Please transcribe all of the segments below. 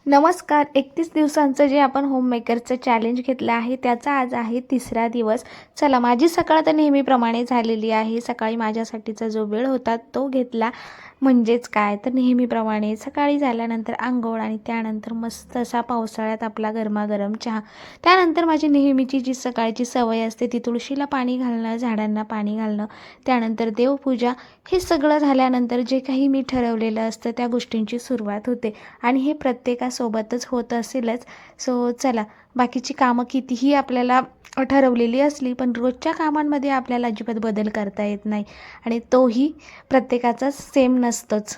नमस्कार. 31 दिवसांचं जे आपण होममेकरचं चॅलेंज घेतलं आहे त्याचा आज आहे तिसरा दिवस. चला, माझी सकाळ तर नेहमीप्रमाणे झालेली आहे. सकाळी माझ्यासाठीचा जो वेळ होता तो घेतला. म्हणजेच काय तर नेहमीप्रमाणे सकाळी झाल्यानंतर अंघोळ आणि त्यानंतर मस्त असा पावसाळ्यात आपला गरमागरम चहा. त्यानंतर माझी नेहमीची जी सकाळची सवय असते ती तुळशीला पाणी घालणं, झाडांना पाणी घालणं, त्यानंतर देवपूजा. हे सगळं झाल्यानंतर जे काही मी ठरवलेलं असतं त्या गोष्टींची सुरुवात होते आणि हे प्रत्येकासोबतच होत असेलच. सो चला, बाकीची कामं कितीही आपल्याला ठरवलेली असली पण रोजच्या कामांमध्ये आपल्याला अजिबात बदल करता येत नाही आणि तोही प्रत्येकाचा सेम नसतोच.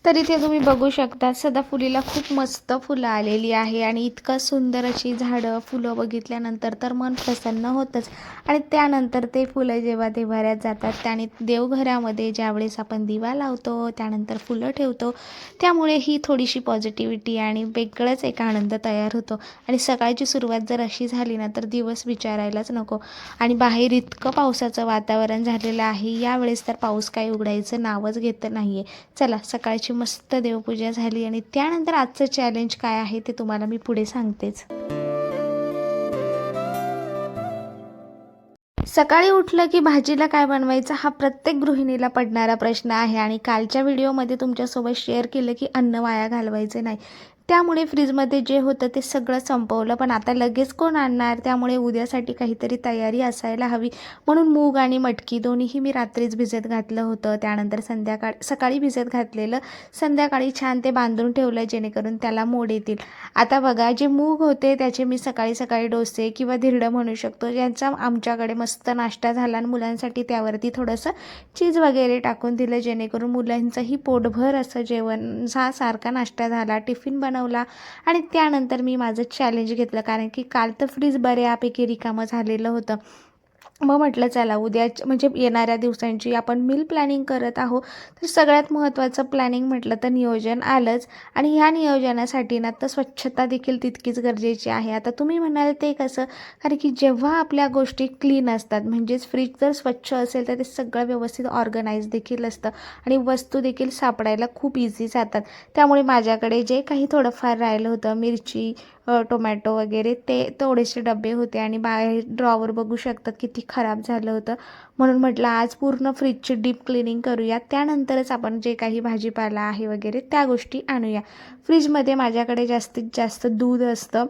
तर इथे तुम्ही बघू शकता सदाफुलीला खूप मस्त फुलं आलेली आहे आणि इतकं सुंदर अशी झाडं फुलं बघितल्यानंतर तर मन प्रसन्न होतंच. आणि त्यानंतर ते फुलं जेव्हा देव्हाऱ्यात जातात त्याने देवघरामध्ये ज्यावेळेस आपण दिवा लावतो त्यानंतर फुलं ठेवतो, त्यामुळे ही थोडीशी पॉझिटिव्हिटी आणि वेगळंच एक आनंद तयार होतो. आणि सकाळची सुरुवात जर अशी झाली ना तर दिवस विचारायलाच नको. आणि बाहेर इतकं पावसाचं वातावरण झालेलं आहे, यावेळेस तर पाऊस काही उघडायचं नावच घेत नाही आहे. चला, सकाळची मस्त देवपूजा झाली आणि त्यानंतर आजचं चॅलेंज काय आहे ते तुम्हाला मी पुढे सांगतेच. सकाळी उठलं की भाजीला काय बनवायचं हा प्रत्येक गृहिणीला पडणारा प्रश्न आहे. आणि कालच्या व्हिडिओमध्ये तुमच्यासोबत शेअर केलं की अन्न वाया घालवायचे नाही, त्यामुळे फ्रीजमध्ये जे होतं ते सगळं संपवलं. पण आता लगेच कोण आणणार, त्यामुळे उद्यासाठी काहीतरी तयारी असायला हवी. म्हणून मूग आणि मटकी दोन्हीही मी रात्रीच भिजत घातलं होतं. त्यानंतर सकाळी भिजत घातलेलं, संध्याकाळी छान ते बांधून ठेवलं जेणेकरून त्याला मोड येतील. आता बघा, जे मूग होते त्याचे मी सकाळी सकाळी डोसे किंवा धिरडं म्हणू शकतो, ज्यांचा आमच्याकडे मस्त नाश्ता झाला आणि मुलांसाठी त्यावरती थोडंसं चीज वगैरे टाकून दिलं जेणेकरून मुलांचंही पोटभर असं जेवण सारखा नाश्ता झाला. टिफिन बनवला आणि त्यानंतर मी माझं चॅलेंज घेतलं, कारण की काल तर फ्रीज बऱ्यापैकी रिकामं झालेलं होतं. मग म्हटलं चला उद्या म्हणजे येणाऱ्या दिवसांची आपण मील प्लॅनिंग करत आहोत, तर सगळ्यात महत्त्वाचं प्लॅनिंग म्हटलं तर नियोजन आलंच. आणि ह्या नियोजनासाठी ना तर स्वच्छता देखील तितकीच गरजेची आहे. आता तुम्ही म्हणाल ते कसं, कारण की जेव्हा आपल्या गोष्टी क्लीन असतात म्हणजेच फ्रीज जर स्वच्छ असेल तर ते सगळं व्यवस्थित ऑर्गनाईज देखील असतं आणि वस्तू देखील सापडायला खूप इझी जातात. त्यामुळे माझ्याकडे जे काही थोडंफार राहिलं होतं, मिरची, टोमॅटो वगैरे, ते थोडेसे डबे होते आणि बाहेर ड्रॉवर बघू शकतात किती खराब झालं होतं. म्हणून म्हटलं आज पूर्ण फ्रीजची डीप क्लिनिंग करूया, त्यानंतरच आपण जे काही भाजीपाला आहे वगैरे त्या गोष्टी आणूया. फ्रीजमध्ये माझ्याकडे जास्तीत जास्त दूध असतं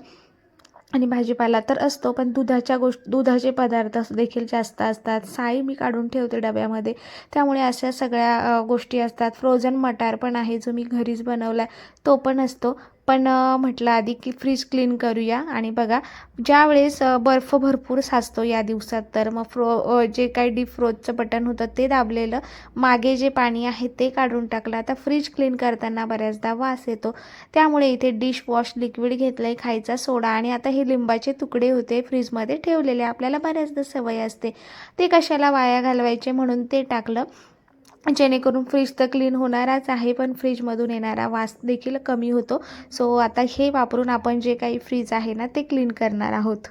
आणि भाजीपाला तर असतो, पण दुधाचे पदार्थ देखील जास्त असतात. साई मी काढून ठेवते डब्यामध्ये, त्यामुळे अशा सगळ्या गोष्टी असतात. फ्रोझन मटार पण आहे जो मी घरीच बनवला तो पण असतो. पण म्हटलं आधी की फ्रीज क्लीन करूया. आणि बघा, ज्यावेळेस बर्फ भरपूर साचतो या दिवसात, तर मग जे काही डीप फ्रोजचं बटन होतं ते दाबलेलं, मागे जे पाणी आहे ते काढून टाकलं. आता फ्रीज क्लीन करताना बऱ्याचदा वास येतो, त्यामुळे इथे डिशवॉश लिक्विड घेतलं आहे, खायचा सोडा, आणि आता हे लिंबाचे तुकडे होते फ्रीजमध्ये ठेवलेले, आपल्याला बऱ्याचदा सवय असते ते कशाला वाया घालवायचे म्हणून ते टाकलं, जेणेकरून फ्रीज तर क्लीन होणारच आहे पण फ्रीजमधून येणारा वास देखील कमी होतो. सो आता हे वापरून आपण जे काही फ्रीज आहे ना ते क्लीन करणार आहोत.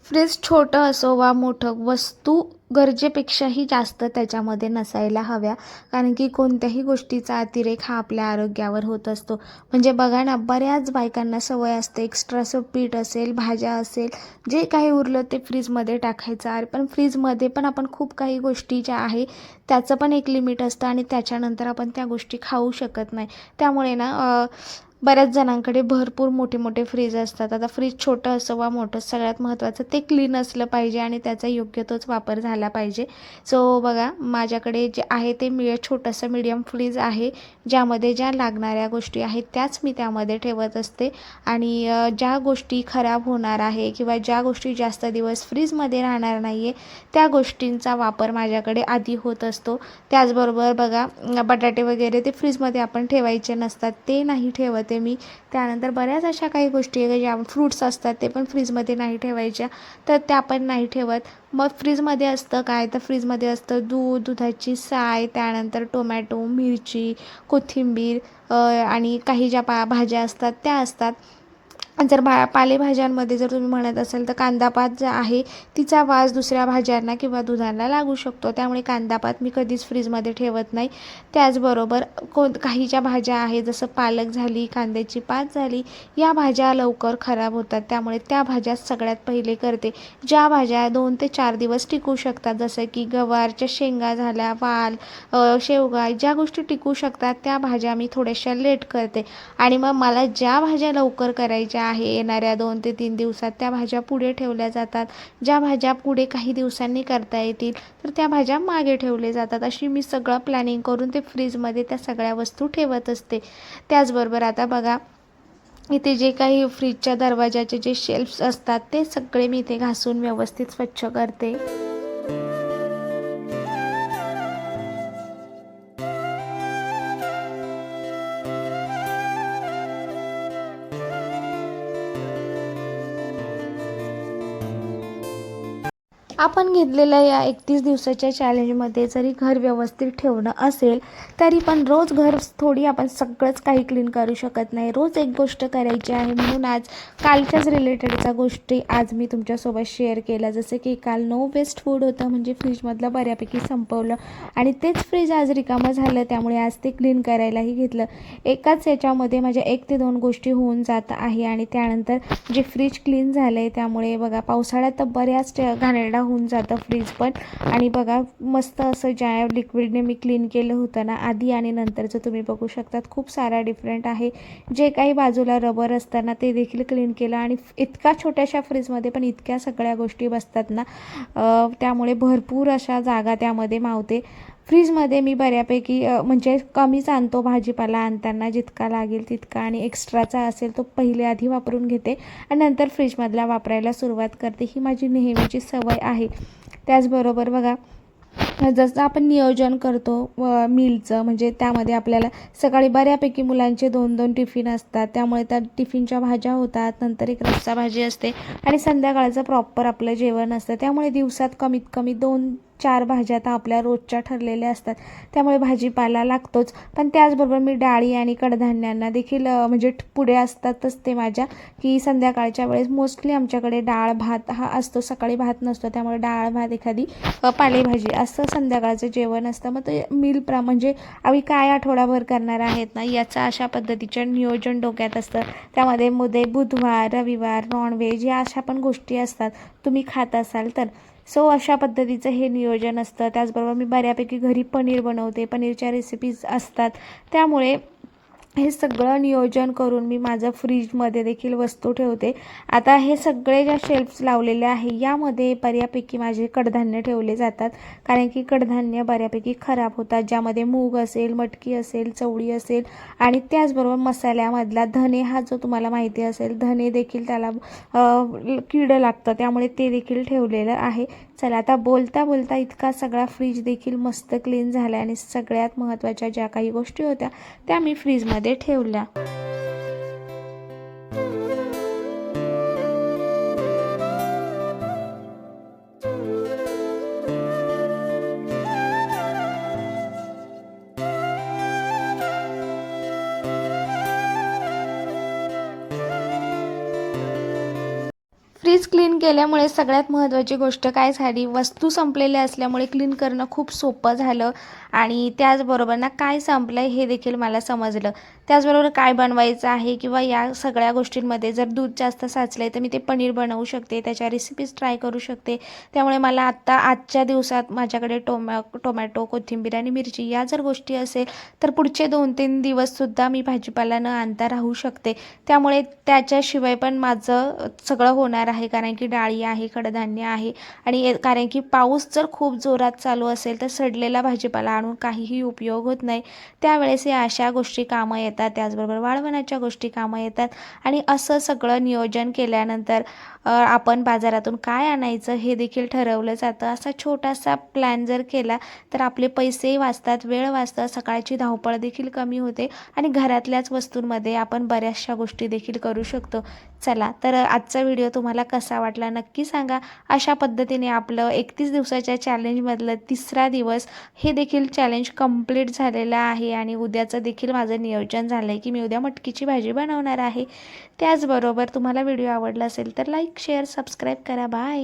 फ्रीज छोटं असो वा मोठं, वस्तू गरजेपेक्षाही जास्त त्याच्यामध्ये नसायला हव्या, कारण की कोणत्याही गोष्टीचा अतिरेक हा आपल्या आरोग्यावर होत असतो. म्हणजे बघा ना, बऱ्याच बायकांना सवय असते एक्स्ट्राचं पीठ असेल, भाज्या असेल, जे काही उरलं ते फ्रीजमध्ये टाकायचं. अरे पण फ्रीजमध्ये पण आपण खूप काही गोष्टी ज्या आहे त्याचं पण एक लिमिट असतं आणि त्याच्यानंतर आपण त्या गोष्टी खाऊ शकत नाही. त्यामुळे ना बऱ्याच जणांकडे भरपूर मोठे मोठे फ्रीज असतात. आता फ्रीज छोटं असो वा मोठं, सगळ्यात महत्त्वाचं ते क्लीन असलं पाहिजे आणि त्याचा योग्य तोच वापर झाला पाहिजे. सो बघा, माझ्याकडे जे आहे ते छोटंसं मीडियम फ्रीज आहे, ज्यामध्ये ज्या लागणाऱ्या गोष्टी आहेत त्याच मी त्यामध्ये ठेवत असते. आणि ज्या गोष्टी खराब होणार आहे किंवा ज्या गोष्टी जास्त दिवस फ्रीजमध्ये राहणार नाही आहे त्या गोष्टींचा वापर माझ्याकडे आधी होत असतो. त्याचबरोबर बघा, बटाटे वगैरे ते फ्रीजमध्ये आपण ठेवायचे नसतात, ते नाही ठेवत ठेवते मी. त्यानंतर बऱ्याच अशा काही गोष्टी आहे ज्या फ्रूट्स असतात ते पण फ्रीजमध्ये नाही ठेवायच्या, तर त्या पण नाही ठेवत. मग फ्रीजमध्ये असतं काय, तर फ्रीजमध्ये असतं दूध, दुधाची साय, त्यानंतर टोमॅटो, मिरची, कोथिंबीर आणि काही ज्या भाज्या असतात त्या असतात. जर पालेभाज्यांमध्ये जर तुम्ही म्हणत असाल तर कांदापात जो आहे तिचा वास दुसऱ्या भाज्यांना किंवा दुधांना लागू शकतो, त्यामुळे कांदापात मी कधीच फ्रीजमध्ये ठेवत नाही. त्याचबरोबर काही ज्या भाज्या आहेत जसं पालक झाली, कांद्याची पात झाली, या भाज्या लवकर खराब होतात, त्यामुळे त्या भाज्या सगळ्यात पहिले करते. ज्या भाज्या 2 ते 4 दिवस टिकू शकतात, जसं की गवारच्या शेंगा झाल्या, वाल, शेवगा, ज्या गोष्टी टिकू शकतात त्या भाज्या मी थोड्याशा लेट करते. आणि मग मला ज्या भाज्या लवकर करायच्या आहे येणाऱ्या 2 ते 3 दिवसात त्या भाज्या पुढे ठेवल्या जातात. ज्या भाज्या पुढे काही दिवसांनी करता येतील तर त्या भाज्या मागे ठेवल्या जातात. अशी मी सगळं प्लॅनिंग करून ते फ्रीजमध्ये त्या सगळ्या वस्तू ठेवत असते. त्याचबरोबर आता बघा, इथे जे काही फ्रीजच्या दरवाजाचे जे शेल्फ्स असतात ते सगळे मी इथे घासून व्यवस्थित स्वच्छ करते. आपण घेतलेल्या या 31 दिवसाच्या चॅलेंजमध्ये जरी घर व्यवस्थित ठेवणं असेल तरी पण रोज घर थोडी आपण सगळंच काही क्लीन करू शकत नाही. रोज एक गोष्ट करायची आहे, म्हणून आज कालच्याच रिलेटेडच्या गोष्टी आज मी तुमच्यासोबत शेअर केल्या. जसं की काल नो वेस्ट फूड होतं, म्हणजे फ्रीजमधलं बऱ्यापैकी संपवलं आणि तेच फ्रीज आज रिकामं झालं, त्यामुळे आज ते क्लीन करायलाही घेतलं. एकाच याच्यामध्ये माझ्या 1 ते 2 गोष्टी होऊन जात आहे आणि त्यानंतर जे फ्रीज क्लीन झालं आहे त्यामुळे बघा पावसाळ्यात तर बऱ्याच घाणेरडा होऊन जातं फ्रीज पण. आणि बघा मस्त असं ज्या लिक्विडने मी क्लीन केलं होतं ना आधी आणि नंतरचं, तुम्ही बघू शकतात खूप सारा डिफरंट आहे. जे काही बाजूला रबर असताना ते देखील क्लीन केलं आणि इतका छोट्याशा फ्रीजमध्ये पण इतक्या सगळ्या गोष्टी बसतात ना, त्यामुळे भरपूर अशा जागा त्यामध्ये मावते. फ्रीजमध्ये मी बऱ्यापैकी म्हणजे कमीच आणतो भाजीपाला आणताना, जितका लागेल तितका, आणि एक्स्ट्राचा असेल तो पहिले आधी वापरून घेते आणि नंतर फ्रीजमधला वापरायला सुरुवात करते. ही माझी नेहमीची सवय आहे. त्याचबरोबर बघा, जसं आपण नियोजन करतो मीलचं, म्हणजे त्यामध्ये आपल्याला सकाळी बऱ्यापैकी मुलांचे 2-2 टिफिन असतात, त्यामुळे त्या टिफिनच्या भाज्या होतात, नंतर एक रस्सा भाजी असते आणि संध्याकाळचं प्रॉपर आपलं जेवण असतं. त्यामुळे दिवसात कमीत कमी 2-4 भाज्या तर आपल्या रोजच्या ठरलेल्या असतात, त्यामुळे भाजीपाला लागतोच. पण त्याचबरोबर मी डाळी आणि कडधान्यांना देखील म्हणजे पुढे असतातच ते माझ्या, की संध्याकाळच्या वेळेस मोस्टली आमच्याकडे डाळ भात हा असतो, सकाळी भात नसतो, त्यामुळे डाळ भात एखादी पालेभाजी असं संध्याकाळचं जेवण असतं. मग ते म्हणजे आम्ही काय आठवडाभर करणार आहेत ना याचं अशा पद्धतीचं नियोजन डोक्यात असतं. त्यामध्ये बुधवार, रविवार नॉनव्हेज या अशा पण गोष्टी असतात, तुम्ही खात असाल तर. सो अशा पद्धतीचं हे नियोजन असतं. त्याचबरोबर मी बऱ्यापैकी घरी पनीर बनवते, पनीरच्या रेसिपीज असतात, त्यामुळे हे सगळं नियोजन करून मी माझं फ्रीजमध्ये देखील वस्तू ठेवते. आता हे सगळे ज्या शेल्फ्स लावलेले आहे यामध्ये बऱ्यापैकी माझे कडधान्य ठेवले जातात, कारण की कडधान्य बऱ्यापैकी खराब होतात, ज्यामध्ये मूग असेल, मटकी असेल, चवळी असेल आणि त्याचबरोबर मसाल्यामधला धने हा जो तुम्हाला माहिती असेल, धने देखील त्याला कीड लागतं, त्यामुळे ते देखील ठेवलेलं आहे. चला आता बोलता बोलता इतका सगळा फ्रीज देखील मस्त क्लीन झाला आणि सगळ्यात महत्त्वाच्या ज्या काही गोष्टी होत्या त्या मी फ्रीजमध्ये ठेवल्या. फ्रीज क्लीन केल्यामुळे सगळ्यात महत्त्वाची गोष्ट काय झाली, वस्तू संपलेल्या असल्यामुळे क्लीन करणं खूप सोपं झालं आणि त्याचबरोबर ना काय संपलं आहे हे देखील मला समजलं. त्याचबरोबर काय बनवायचं आहे किंवा या सगळ्या गोष्टींमध्ये जर दूध जास्त साचलं आहे तर मी ते पनीर बनवू शकते, त्याच्या रेसिपीज ट्राय करू शकते. त्यामुळे मला आजच्या दिवसात माझ्याकडे टोमॅटो, कोथिंबीर आणि मिरची या जर गोष्टी असेल तर पुढचे 2-3 दिवससुद्धा मी भाजीपाला न आणता राहू शकते. त्यामुळे त्याच्याशिवाय पण माझं सगळं होणार आहे. आहे, कारण की डाळी आहे, कडधान्य आहे आणि कारण की पाऊस जर खूप जोरात चालू असेल तर सडलेला भाजीपाला आणून काहीही उपयोग होत नाही. त्यावेळेस या अशा गोष्टी कामं येतात, त्याचबरोबर वाळवणाच्या गोष्टी कामं येतात. आणि असं सगळं नियोजन केल्यानंतर आपण बाजारातून काय आणायचं हे देखील ठरवलं जातं. असा छोटासा प्लॅन जर केला तर आपले पैसेही वाचतात, वेळ वाचतात, सकाळची धावपळ देखील कमी होते आणि घरातल्याच वस्तूंमध्ये आपण बऱ्याचशा गोष्टी देखील करू शकतो. चला तर आजचा व्हिडिओ तुम्हाला कसा वाटला नक्की सांगा. अशा पद्धतीने आपलं 31 दिवसाच्या चॅलेंजमधलं तिसरा दिवस हे देखील चॅलेंज कंप्लीट झालेलं आहे आणि उद्याचं देखील माझं नियोजन झालं आहे की मी उद्या मटकीची भाजी बनवणार आहे. त्याचबरोबर तुम्हाला व्हिडिओ आवडला असेल तर लाईक, शेअर, सबस्क्राईब करा. बाय.